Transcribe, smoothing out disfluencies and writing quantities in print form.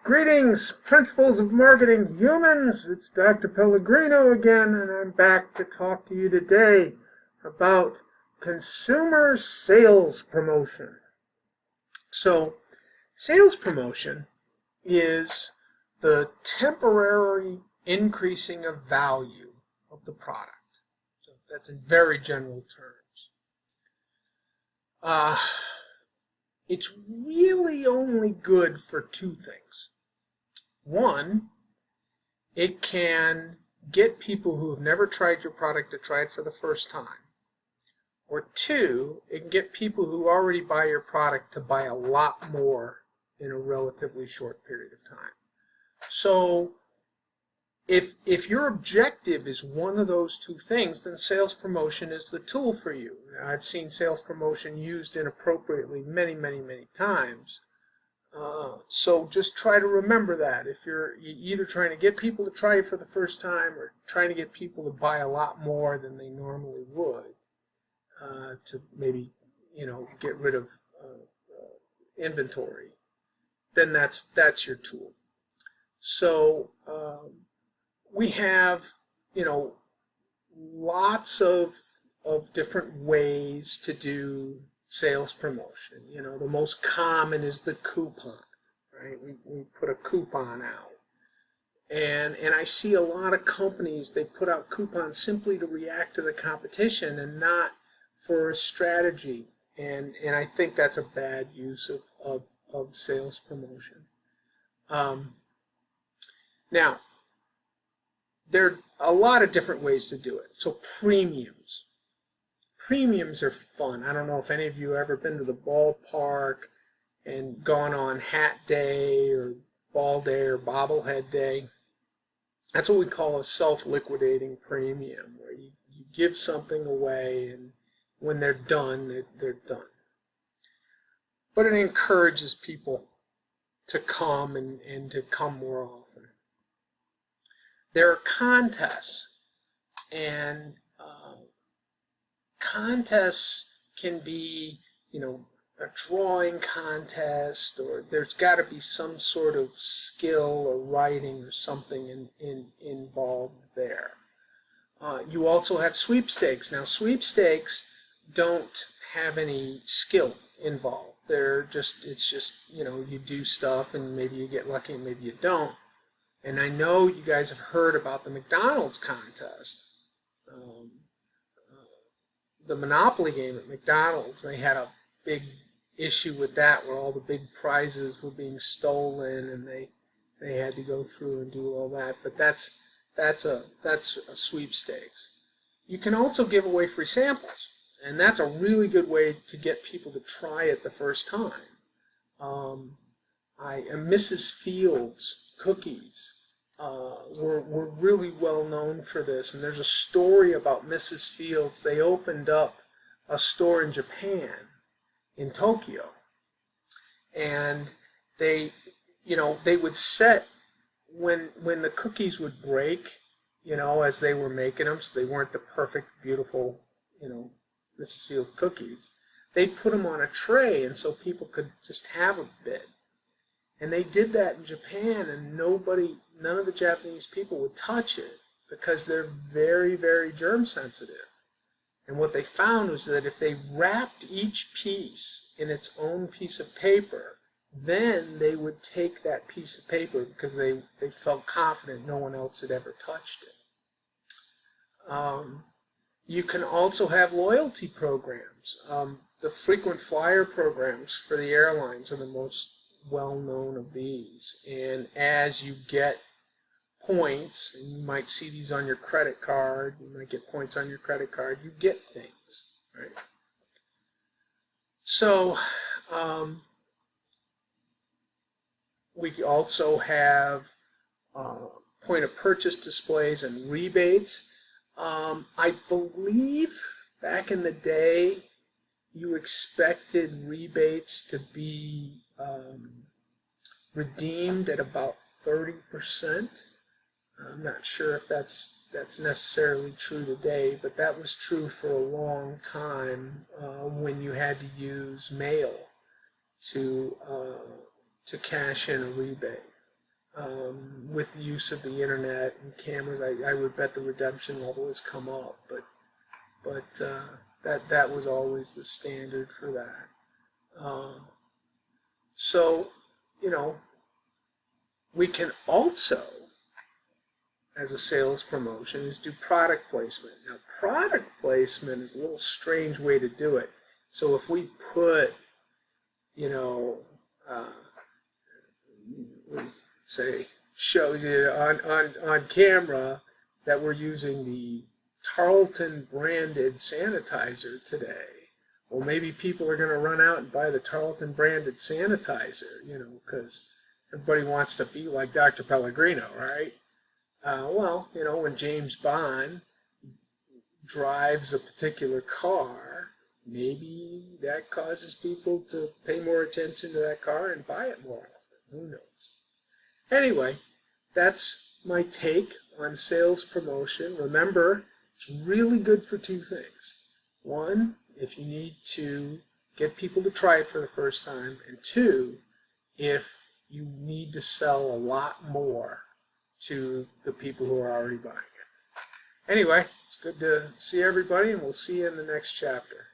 Greetings, principles of marketing humans. It's Dr. Pellegrino again, and I'm back to talk to you today about consumer sales promotion. So, sales promotion is the temporary increasing of value of the product. So that's in very general terms. It's really only good for two things. One, it can get people who have never tried your product to try it for the first time. Or two, it can get people who already buy your product to buy a lot more in a relatively short period of time. So if your objective is one of those two things, then sales promotion is the tool for you. I've seen sales promotion used inappropriately many times. So just try to remember that. If you're either trying to get people to try it for the first time or trying to get people to buy a lot more than they normally would, to maybe, get rid of inventory, then that's your tool. So we have, lots of different ways to do sales promotion. The most common is the coupon, right? We put a coupon out. And I see a lot of companies, they put out coupons simply to react to the competition and not for a strategy. And I think that's a bad use of sales promotion. Now, there are a lot of different ways to do it. So premiums. Premiums are fun. I don't know if any of you have ever been to the ballpark and gone on Hat Day or Ball Day or Bobblehead Day. That's what we call a self-liquidating premium, where you give something away, and when they're done, they're done. But it encourages people to come and to come more often. There are contests, and contests can be, a drawing contest, or there's got to be some sort of skill or writing or something involved there. You also have sweepstakes. Now, sweepstakes don't have any skill involved. It's just, you do stuff and maybe you get lucky and maybe you don't. And I know you guys have heard about the McDonald's contest. The Monopoly game at McDonald's, they had a big issue with that where all the big prizes were being stolen, and they had to go through and do all that. But that's a sweepstakes. You can also give away free samples, and that's a really good way to get people to try it the first time. Mrs. Fields cookies were really well known for this, and there's a story about Mrs. Fields. They opened up a store in Japan, in Tokyo, and they would set when the cookies would break, as they were making them, so they weren't the perfect, beautiful, Mrs. Fields cookies. They'd put them on a tray, and so people could just have a bit. And they did that in Japan, and none of the Japanese people would touch it because they're very, very germ sensitive. And what they found was that if they wrapped each piece in its own piece of paper, then they would take that piece of paper because they felt confident no one else had ever touched it. You can also have loyalty programs. The frequent flyer programs for the airlines are the most well-known of these, and as you get points, and you might see these on your credit card, you might get points on your credit card, you get things, right? So we also have point of purchase displays and rebates. I believe back in the day you expected rebates to be redeemed at about 30%. I'm not sure if that's necessarily true today, but that was true for a long time when you had to use mail to cash in a rebate. with the use of the internet and cameras, I would bet the redemption level has come up, but that was always the standard for that. So, you know, we can also, as a sales promotion, is do product placement. Now, product placement is a little strange way to do it. So if we put, you know, say, show you on camera that we're using the Tarleton branded sanitizer today. Well, maybe people are going to run out and buy the Tarleton branded sanitizer, you know, because everybody wants to be like Dr. Pellegrino, right? Well, you know, when James Bond drives a particular car, maybe that causes people to pay more attention to that car and buy it more often. Who knows? Anyway, that's my take on sales promotion. Remember, it's really good for two things. One, if you need to get people to try it for the first time, and two, if you need to sell a lot more to the people who are already buying it. Anyway, it's good to see everybody, and we'll see you in the next chapter.